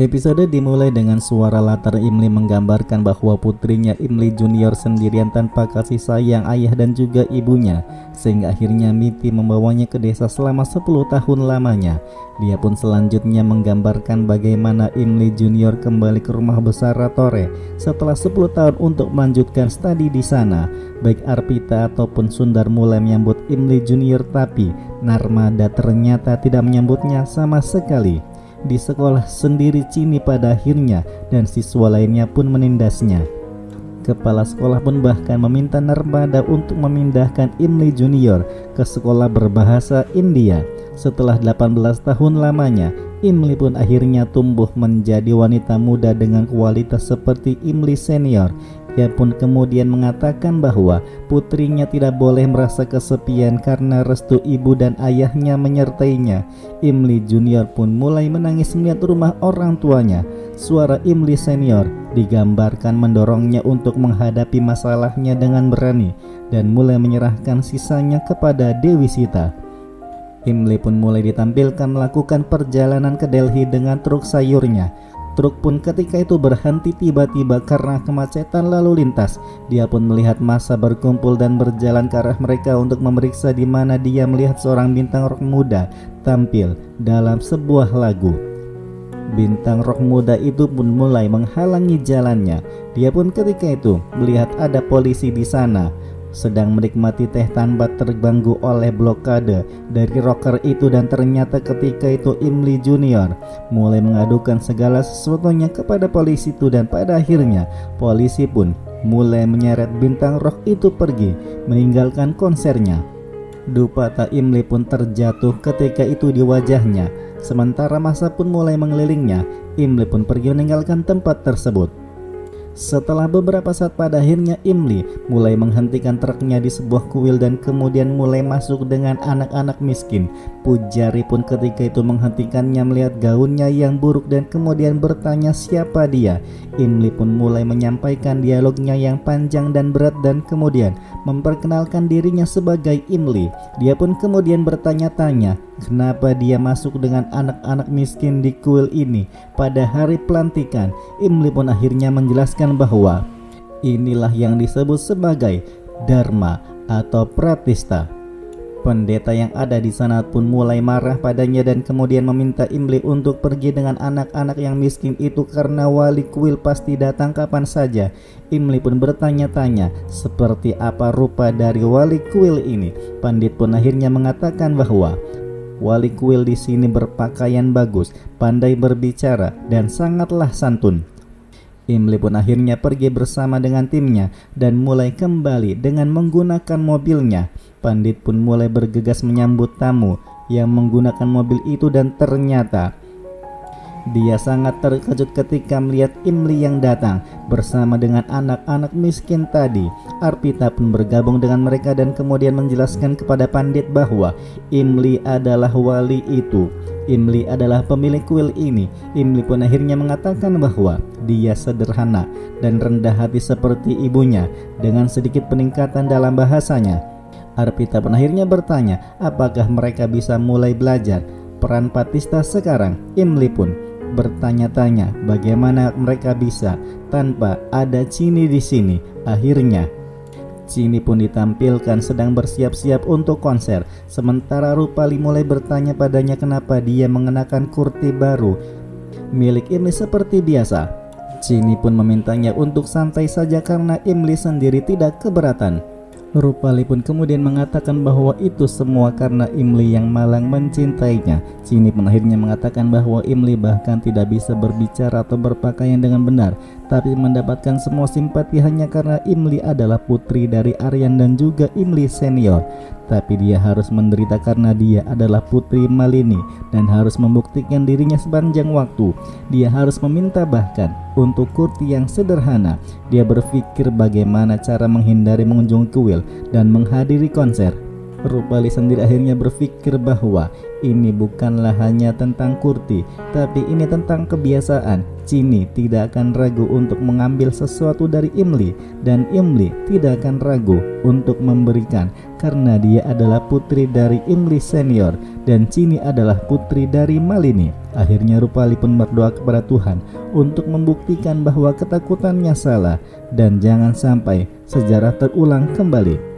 Episode dimulai dengan suara latar Imli menggambarkan bahwa putrinya Imli Junior sendirian tanpa kasih sayang ayah dan juga ibunya, sehingga akhirnya Miti membawanya ke desa selama 10 tahun lamanya. Dia pun selanjutnya menggambarkan bagaimana Imli Junior kembali ke rumah besar Ratore setelah 10 tahun untuk melanjutkan studi di sana. Baik Arpita ataupun Sundar mulai menyambut Imli Junior, tapi Narmada ternyata tidak menyambutnya sama sekali. Di sekolah sendiri Chini pada akhirnya dan siswa lainnya pun menindasnya. Kepala sekolah pun bahkan meminta Narmada untuk memindahkan Imli Junior ke sekolah berbahasa India. Setelah 18 tahun lamanya, Imli pun akhirnya tumbuh menjadi wanita muda dengan kualitas seperti Imli Senior. Ia pun kemudian mengatakan bahwa putrinya tidak boleh merasa kesepian karena restu ibu dan ayahnya menyertainya. Imli Junior pun mulai menangis melihat rumah orang tuanya. Suara Imli Senior digambarkan mendorongnya untuk menghadapi masalahnya dengan berani dan mulai menyerahkan sisanya kepada Dewi Sita. Imli pun mulai ditampilkan melakukan perjalanan ke Delhi dengan truk sayurnya. Truk pun ketika itu berhenti tiba-tiba karena kemacetan lalu lintas. Dia pun melihat massa berkumpul dan berjalan ke arah mereka untuk memeriksa di mana dia melihat seorang bintang rock muda tampil dalam sebuah lagu. Bintang rock muda itu pun mulai menghalangi jalannya. Dia pun ketika itu melihat ada polisi di sana sedang menikmati teh tanpa terganggu oleh blokade dari rocker itu, dan ternyata ketika itu Imli Junior mulai mengadukan segala sesuatunya kepada polisi itu, dan pada akhirnya polisi pun mulai menyeret bintang rock itu pergi meninggalkan konsernya. Dupata Imli pun terjatuh ketika itu di wajahnya. Sementara massa pun mulai mengelilingnya, Imli pun pergi meninggalkan tempat tersebut. Setelah beberapa saat pada akhirnya Imli mulai menghentikan truknya di sebuah kuil dan kemudian mulai masuk dengan anak-anak miskin. Pujari pun ketika itu menghentikannya melihat gaunnya yang buruk dan kemudian bertanya siapa dia. Imli pun mulai menyampaikan dialognya yang panjang dan berat dan kemudian memperkenalkan dirinya sebagai Imli. Dia pun kemudian bertanya-tanya kenapa dia masuk dengan anak-anak miskin di kuil ini pada hari pelantikan. Imli pun akhirnya menjelaskan bahwa inilah yang disebut sebagai Dharma atau Pratista. Pendeta yang ada di sana pun mulai marah padanya dan kemudian meminta Imli untuk pergi dengan anak-anak yang miskin itu karena wali kuil pasti datang kapan saja. Imli pun bertanya-tanya seperti apa rupa dari wali kuil ini. Pandit pun akhirnya mengatakan bahwa wali kuil di sini berpakaian bagus, pandai berbicara dan sangatlah santun. Imli pun akhirnya pergi bersama dengan timnya dan mulai kembali dengan menggunakan mobilnya. Pandit pun mulai bergegas menyambut tamu yang menggunakan mobil itu dan ternyata dia sangat terkejut ketika melihat Imli yang datang bersama dengan anak-anak miskin tadi. Arpita pun bergabung dengan mereka dan kemudian menjelaskan kepada Pandit bahwa Imli adalah wali itu. Imli adalah pemilik kuil ini. Imli pun akhirnya mengatakan bahwa dia sederhana dan rendah hati seperti ibunya dengan sedikit peningkatan dalam bahasanya. Arpita pun akhirnya bertanya apakah mereka bisa mulai belajar peran Pratista sekarang. Imli pun bertanya-tanya bagaimana mereka bisa tanpa ada Chini di sini. Akhirnya Chini pun ditampilkan sedang bersiap-siap untuk konser. Sementara Rupali mulai bertanya padanya kenapa dia mengenakan kurti baru milik Imli seperti biasa. Chini pun memintanya untuk santai saja karena Imli sendiri tidak keberatan. Rupali pun kemudian mengatakan bahwa itu semua karena Imli yang malang mencintainya. Chini pun akhirnya mengatakan bahwa Imli bahkan tidak bisa berbicara atau berpakaian dengan benar, tapi mendapatkan semua simpati hanya karena Imli adalah putri dari Aryan dan juga Imli Senior. Tapi dia harus menderita karena dia adalah putri Malini dan harus membuktikan dirinya sepanjang waktu. Dia harus meminta bahkan untuk kurti yang sederhana. Dia berpikir bagaimana cara menghindari mengunjungi kuil dan menghadiri konser. Rupali sendiri akhirnya berpikir bahwa ini bukanlah hanya tentang kurti, tapi ini tentang kebiasaan. Chini tidak akan ragu untuk mengambil sesuatu dari Imli, dan Imli tidak akan ragu untuk memberikan karena dia adalah putri dari Imli Senior dan Chini adalah putri dari Malini. Akhirnya Rupali pun berdoa kepada Tuhan untuk membuktikan bahwa ketakutannya salah dan jangan sampai sejarah terulang kembali.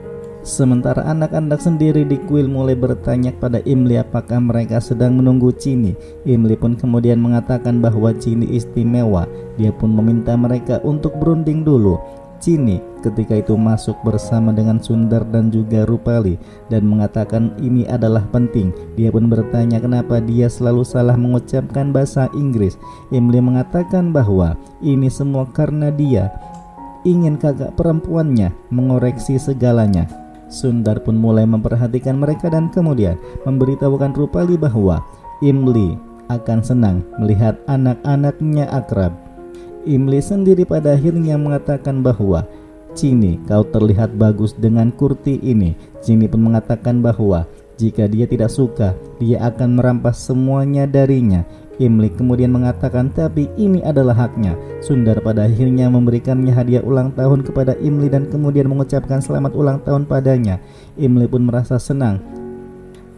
Sementara anak-anak sendiri di kuil mulai bertanya kepada Imli apakah mereka sedang menunggu Chini. Imli pun kemudian mengatakan bahwa Chini istimewa. Dia pun meminta mereka untuk berunding dulu. Chini ketika itu masuk bersama dengan Sundar dan juga Rupali dan mengatakan ini adalah penting. Dia pun bertanya kenapa dia selalu salah mengucapkan bahasa Inggris. Imli mengatakan bahwa ini semua karena dia ingin kakak perempuannya mengoreksi segalanya. Sundar pun mulai memperhatikan mereka dan kemudian memberitahukan Rupali bahwa Imli akan senang melihat anak-anaknya akrab. Imli sendiri pada akhirnya mengatakan bahwa Chini, kau terlihat bagus dengan kurti ini. Chini pun mengatakan bahwa jika dia tidak suka, dia akan merampas semuanya darinya. Imli kemudian mengatakan tapi ini adalah haknya. Sundar pada akhirnya memberikannya hadiah ulang tahun kepada Imli dan kemudian mengucapkan selamat ulang tahun padanya. Imli pun merasa senang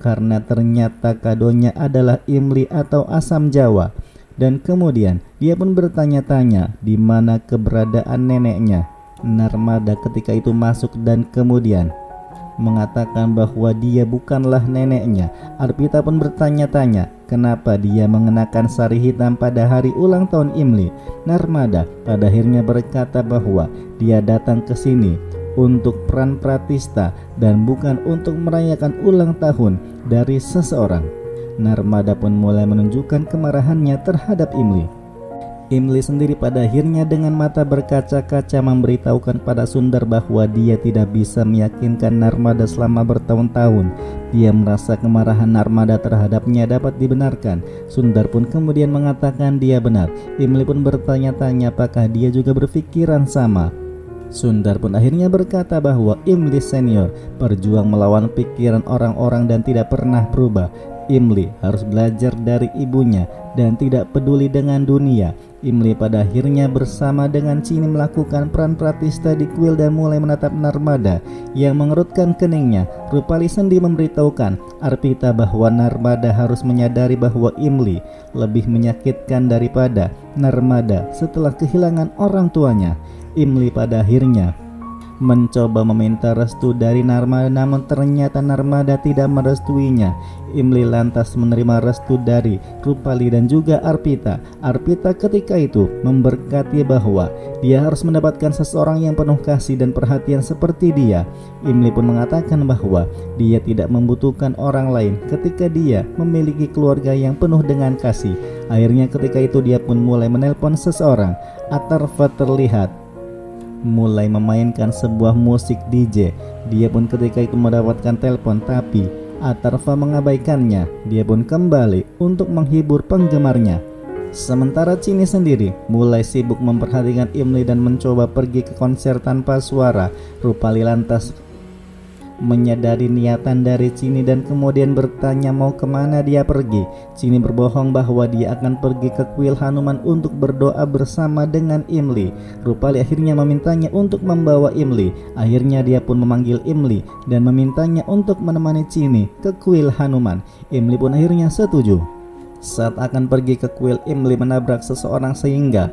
karena ternyata kadonya adalah Imli atau asam Jawa. Dan kemudian dia pun bertanya-tanya di mana keberadaan neneknya. Narmada ketika itu masuk dan kemudian mengatakan bahwa dia bukanlah neneknya. Arpita pun bertanya-tanya kenapa dia mengenakan sari hitam pada hari ulang tahun Imli. Narmada pada akhirnya berkata bahwa dia datang ke sini untuk peran pratista dan bukan untuk merayakan ulang tahun dari seseorang. Narmada pun mulai menunjukkan kemarahannya terhadap Imli. Imli sendiri pada akhirnya dengan mata berkaca-kaca memberitahukan pada Sundar bahwa dia tidak bisa meyakinkan Narmada selama bertahun-tahun. Dia merasa kemarahan Narmada terhadapnya dapat dibenarkan. Sundar pun kemudian mengatakan dia benar. Imli pun bertanya-tanya apakah dia juga berpikiran sama. Sundar pun akhirnya berkata bahwa Imli senior berjuang melawan pikiran orang-orang dan tidak pernah berubah. Imli harus belajar dari ibunya dan tidak peduli dengan dunia. Imli pada akhirnya bersama dengan Chini melakukan peran pratista di kuil dan mulai menatap Narmada yang mengerutkan keningnya. Rupali Sendi memberitahukan Arpita bahwa Narmada harus menyadari bahwa Imli lebih menyakitkan daripada Narmada setelah kehilangan orang tuanya. Imli pada akhirnya mencoba meminta restu dari Narmada, namun ternyata Narmada tidak merestuinya. Imli lantas menerima restu dari Rupali dan juga Arpita. Arpita ketika itu memberkati bahwa dia harus mendapatkan seseorang yang penuh kasih dan perhatian seperti dia. Imli pun mengatakan bahwa dia tidak membutuhkan orang lain ketika dia memiliki keluarga yang penuh dengan kasih. Akhirnya ketika itu dia pun mulai menelpon seseorang. Atarva terlihat mulai memainkan sebuah musik DJ. Dia pun ketika itu mendapatkan telepon tapi Atarva mengabaikannya. Dia pun kembali untuk menghibur penggemarnya. Sementara Chini sendiri mulai sibuk memperhatikan Imli dan mencoba pergi ke konser tanpa suara. Rupali lantas menyadari niatan dari Chini dan kemudian bertanya mau kemana dia pergi. Chini berbohong bahwa dia akan pergi ke kuil Hanuman untuk berdoa bersama dengan Imli. Rupali akhirnya memintanya untuk membawa Imli. Akhirnya dia pun memanggil Imli dan memintanya untuk menemani Chini ke kuil Hanuman. Imli pun akhirnya setuju. Saat akan pergi ke kuil, Imli menabrak seseorang sehingga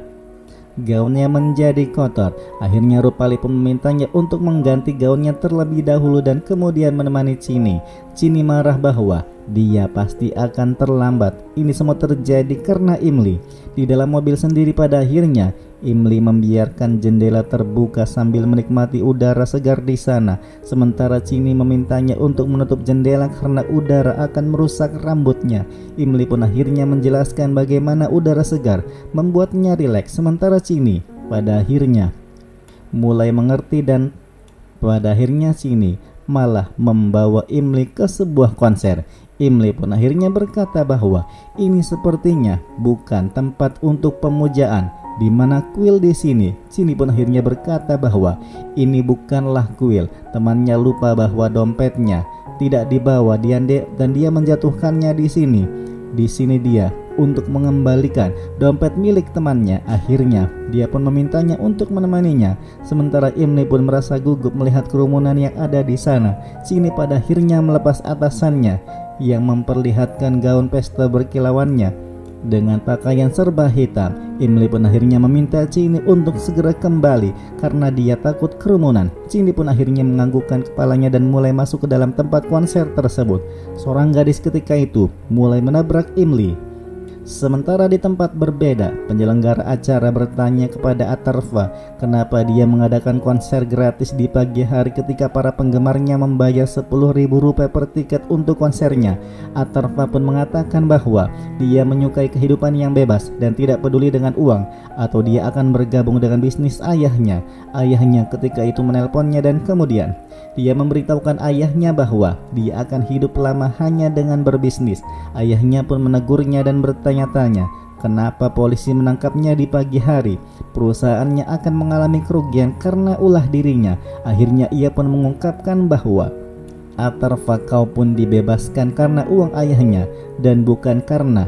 gaunnya menjadi kotor. Akhirnya Rupali pun memintanya untuk mengganti gaunnya terlebih dahulu dan kemudian menemani Chini. Chini marah bahwa dia pasti akan terlambat. Ini semua terjadi karena Imli. Di dalam mobil sendiri pada akhirnya Imli membiarkan jendela terbuka sambil menikmati udara segar di sana. Sementara Chini memintanya untuk menutup jendela karena udara akan merusak rambutnya. Imli pun akhirnya menjelaskan bagaimana udara segar membuatnya rileks. Sementara Chini pada akhirnya mulai mengerti dan pada akhirnya Chini malah membawa Imli ke sebuah konser. Imli pun akhirnya berkata bahwa ini sepertinya bukan tempat untuk pemujaan. Di mana kuil di sini? Chini pun akhirnya berkata bahwa ini bukanlah kuil. Temannya lupa bahwa dompetnya tidak dibawa dan dia menjatuhkannya di sini. Di sini dia untuk mengembalikan dompet milik temannya. Akhirnya dia pun memintanya untuk menemaninya. Sementara Imli pun merasa gugup melihat kerumunan yang ada di sana. Chini pada akhirnya melepas atasannya yang memperlihatkan gaun pesta berkilauannya. Dengan pakaian serba hitam, Imli pun akhirnya meminta Chini untuk segera kembali karena dia takut kerumunan. Chini pun akhirnya menganggukkan kepalanya dan mulai masuk ke dalam tempat konser tersebut. Seorang gadis ketika itu mulai menabrak Imli. Sementara di tempat berbeda, penyelenggara acara bertanya kepada Atarfa kenapa dia mengadakan konser gratis di pagi hari ketika para penggemarnya membayar Rp10.000 per tiket untuk konsernya. Atarfa pun mengatakan bahwa dia menyukai kehidupan yang bebas dan tidak peduli dengan uang, atau dia akan bergabung dengan bisnis ayahnya. Ayahnya ketika itu menelponnya dan kemudian dia memberitahukan ayahnya bahwa dia akan hidup lama hanya dengan berbisnis. Ayahnya pun menegurnya dan bertanya-tanya kenapa polisi menangkapnya di pagi hari. Perusahaannya akan mengalami kerugian karena ulah dirinya. Akhirnya ia pun mengungkapkan bahwa Atarfa kau pun dibebaskan karena uang ayahnya dan bukan karena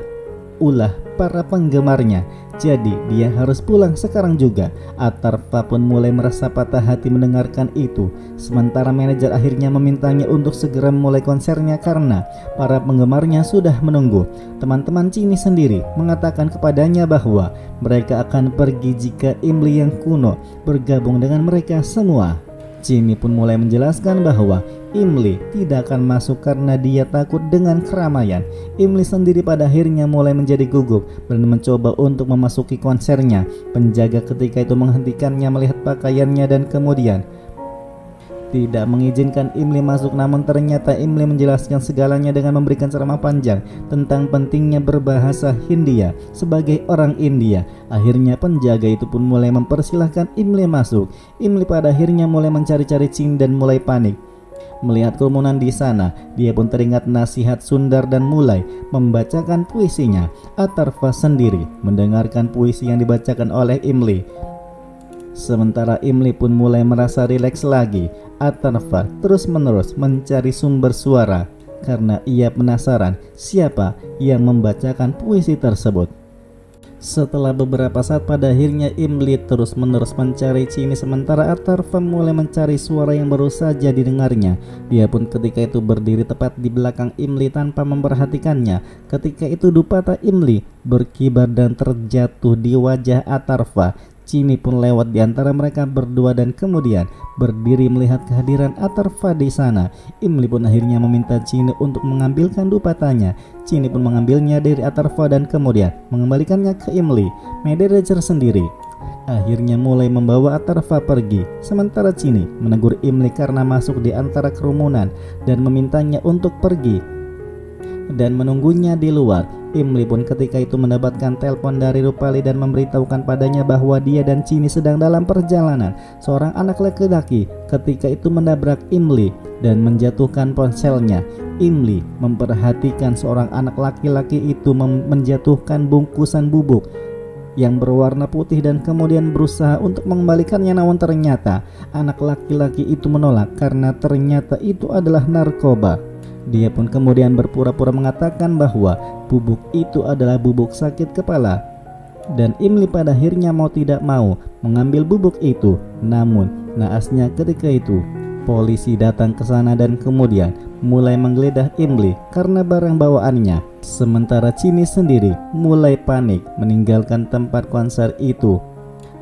ulah para penggemarnya. Jadi dia harus pulang sekarang juga. Atarfa pun mulai merasa patah hati mendengarkan itu. Sementara manajer akhirnya memintanya untuk segera memulai konsernya karena para penggemarnya sudah menunggu. Teman-teman Chini sendiri mengatakan kepadanya bahwa mereka akan pergi jika Imli yang kuno bergabung dengan mereka semua. Chini pun mulai menjelaskan bahwa Imli tidak akan masuk karena dia takut dengan keramaian. Imli sendiri pada akhirnya mulai menjadi gugup dan mencoba untuk memasuki konsernya. Penjaga ketika itu menghentikannya melihat pakaiannya dan kemudian tidak mengizinkan Imli masuk. Namun ternyata Imli menjelaskan segalanya dengan memberikan ceramah panjang tentang pentingnya berbahasa Hindia sebagai orang India. Akhirnya penjaga itu pun mulai mempersilahkan Imli masuk. Imli pada akhirnya mulai mencari-cari Chini dan mulai panik melihat kerumunan di sana. Dia pun teringat nasihat Sundar dan mulai membacakan puisinya. Atarfa sendiri mendengarkan puisi yang dibacakan oleh Imli. Sementara Imli pun mulai merasa rileks lagi. Atarfa terus-menerus mencari sumber suara karena ia penasaran siapa yang membacakan puisi tersebut. Setelah beberapa saat pada akhirnya Imli terus-menerus mencari Chini, sementara Atarfa mulai mencari suara yang baru saja didengarnya. Dia pun ketika itu berdiri tepat di belakang Imli tanpa memperhatikannya. Ketika itu dupata Imli berkibar dan terjatuh di wajah Atarfa. Chini pun lewat di antara mereka berdua dan kemudian berdiri melihat kehadiran Atarfa di sana. Imli pun akhirnya meminta Chini untuk mengambilkan dupatanya. Chini pun mengambilnya dari Atarfa dan kemudian mengembalikannya ke Imli. Manajer sendiri akhirnya mulai membawa Atarfa pergi. Sementara Chini menegur Imli karena masuk di antara kerumunan dan memintanya untuk pergi dan menunggunya di luar. Imli pun ketika itu mendapatkan telepon dari Rupali dan memberitahukan padanya bahwa dia dan Chini sedang dalam perjalanan. Seorang anak laki-laki ketika itu menabrak Imli dan menjatuhkan ponselnya. Imli memperhatikan seorang anak laki-laki itu menjatuhkan bungkusan bubuk yang berwarna putih dan kemudian berusaha untuk mengembalikannya, namun ternyata anak laki-laki itu menolak karena ternyata itu adalah narkoba. Dia pun kemudian berpura-pura mengatakan bahwa bubuk itu adalah bubuk sakit kepala. Dan Imli pada akhirnya mau tidak mau mengambil bubuk itu. Namun naasnya ketika itu polisi datang ke sana dan kemudian mulai menggeledah Imli karena barang bawaannya. Sementara Chini sendiri mulai panik meninggalkan tempat konser itu.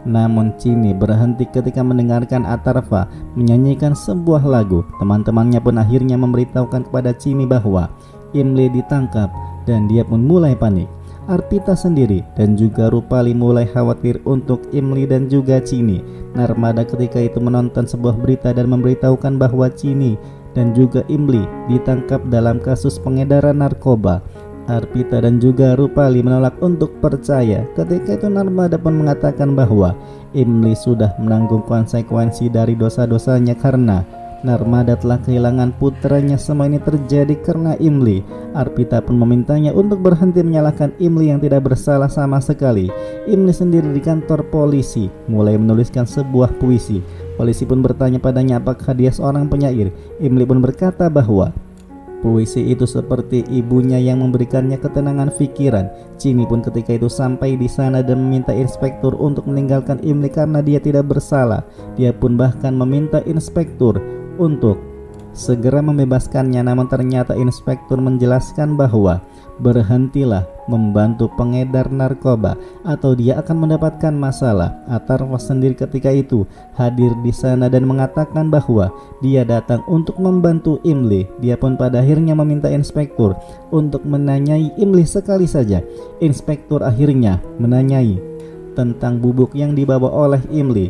Namun Chini berhenti ketika mendengarkan Atarfa menyanyikan sebuah lagu. Teman-temannya pun akhirnya memberitahukan kepada Chini bahwa Imli ditangkap dan dia pun mulai panik. Arpita sendiri dan juga Rupali mulai khawatir untuk Imli dan juga Chini. Narmada ketika itu menonton sebuah berita dan memberitahukan bahwa Chini dan juga Imli ditangkap dalam kasus pengedaran narkoba. Arpita dan juga Rupali menolak untuk percaya. Ketika itu Narmada pun mengatakan bahwa Imli sudah menanggung konsekuensi dari dosa-dosanya karena Narmada telah kehilangan putranya. Semua ini terjadi karena Imli. Arpita pun memintanya untuk berhenti menyalahkan Imli yang tidak bersalah sama sekali. Imli sendiri di kantor polisi mulai menuliskan sebuah puisi. Polisi pun bertanya padanya apakah dia seorang penyair. Imli pun berkata bahwa puisi itu seperti ibunya yang memberikannya ketenangan pikiran. Chini pun ketika itu sampai di sana dan meminta inspektur untuk meninggalkan Imli karena dia tidak bersalah. Dia pun bahkan meminta inspektur untuk segera membebaskannya, namun ternyata inspektur menjelaskan bahwa berhentilah membantu pengedar narkoba atau dia akan mendapatkan masalah. Atarfa sendiri ketika itu hadir di sana dan mengatakan bahwa dia datang untuk membantu Imli. Dia pun pada akhirnya meminta inspektur untuk menanyai Imli sekali saja. Inspektur akhirnya menanyai tentang bubuk yang dibawa oleh Imli.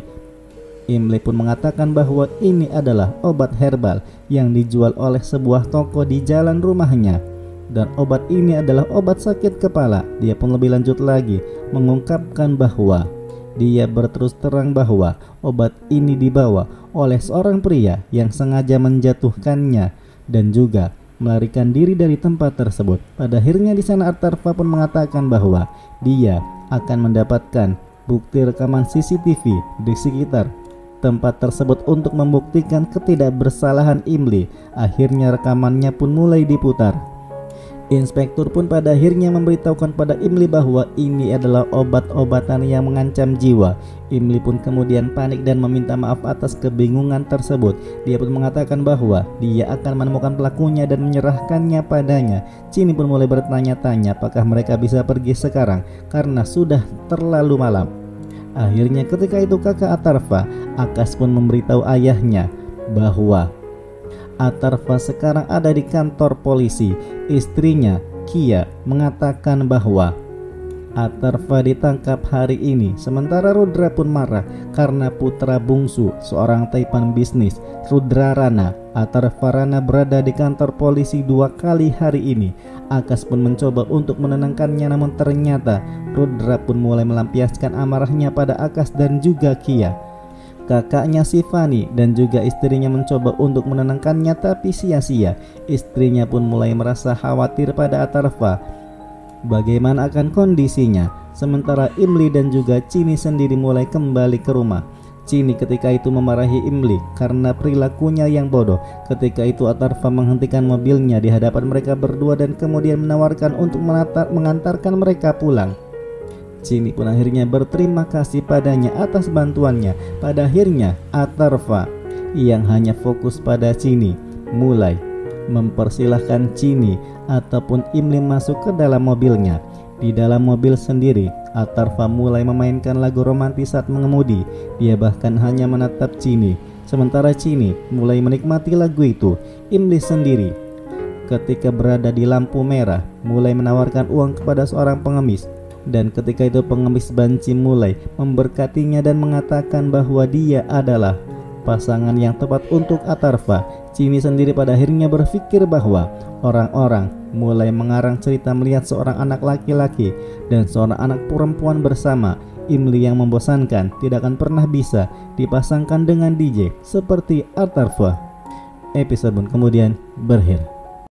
Imli pun mengatakan bahwa ini adalah obat herbal yang dijual oleh sebuah toko di jalan rumahnya. Dan obat ini adalah obat sakit kepala. Dia pun lebih lanjut lagi mengungkapkan bahwa dia berterus terang bahwa obat ini dibawa oleh seorang pria yang sengaja menjatuhkannya dan juga melarikan diri dari tempat tersebut. Pada akhirnya di sana Atarfa pun mengatakan bahwa dia akan mendapatkan bukti rekaman CCTV di sekitar tempat tersebut untuk membuktikan ketidakbersalahan Imli. Akhirnya rekamannya pun mulai diputar. Inspektur pun pada akhirnya memberitahukan pada Imli bahwa ini adalah obat-obatan yang mengancam jiwa. Imli pun kemudian panik dan meminta maaf atas kebingungan tersebut. Dia pun mengatakan bahwa dia akan menemukan pelakunya dan menyerahkannya padanya. Chini pun mulai bertanya-tanya apakah mereka bisa pergi sekarang karena sudah terlalu malam. Akhirnya ketika itu kakak Atarfa, Akas pun memberitahu ayahnya bahwa Atarfa sekarang ada di kantor polisi. Istrinya, Kia, mengatakan bahwa Atarfa ditangkap hari ini. Sementara Rudra pun marah karena putra bungsu seorang taipan bisnis, Rudra Rana, Atarfa Rana, berada di kantor polisi 2 kali hari ini. Akas pun mencoba untuk menenangkannya, namun ternyata Rudra pun mulai melampiaskan amarahnya pada Akas dan juga Kia. Kakaknya Sifani dan juga istrinya mencoba untuk menenangkannya, tapi sia-sia. Istrinya pun mulai merasa khawatir pada Atarfa, bagaimana akan kondisinya. Sementara Imli dan juga Chini sendiri mulai kembali ke rumah. Chini ketika itu memarahi Imli karena perilakunya yang bodoh. Ketika itu Atarfa menghentikan mobilnya di hadapan mereka berdua dan kemudian menawarkan untuk mengantarkan mereka pulang. Chini pun akhirnya berterima kasih padanya atas bantuannya. Pada akhirnya Atarfa yang hanya fokus pada Chini mulai mempersilahkan Chini ataupun Imli masuk ke dalam mobilnya. Di dalam mobil sendiri Atarfa mulai memainkan lagu romantis saat mengemudi. Dia bahkan hanya menatap Chini. Sementara Chini mulai menikmati lagu itu. Imli sendiri ketika berada di lampu merah mulai menawarkan uang kepada seorang pengemis. Dan ketika itu pengemis banci mulai memberkatinya dan mengatakan bahwa dia adalah pasangan yang tepat untuk Atarfa. Chini sendiri pada akhirnya berpikir bahwa orang-orang mulai mengarang cerita melihat seorang anak laki-laki dan seorang anak perempuan bersama. Imli yang membosankan tidak akan pernah bisa dipasangkan dengan DJ seperti Atarfa. Episode pun kemudian berakhir.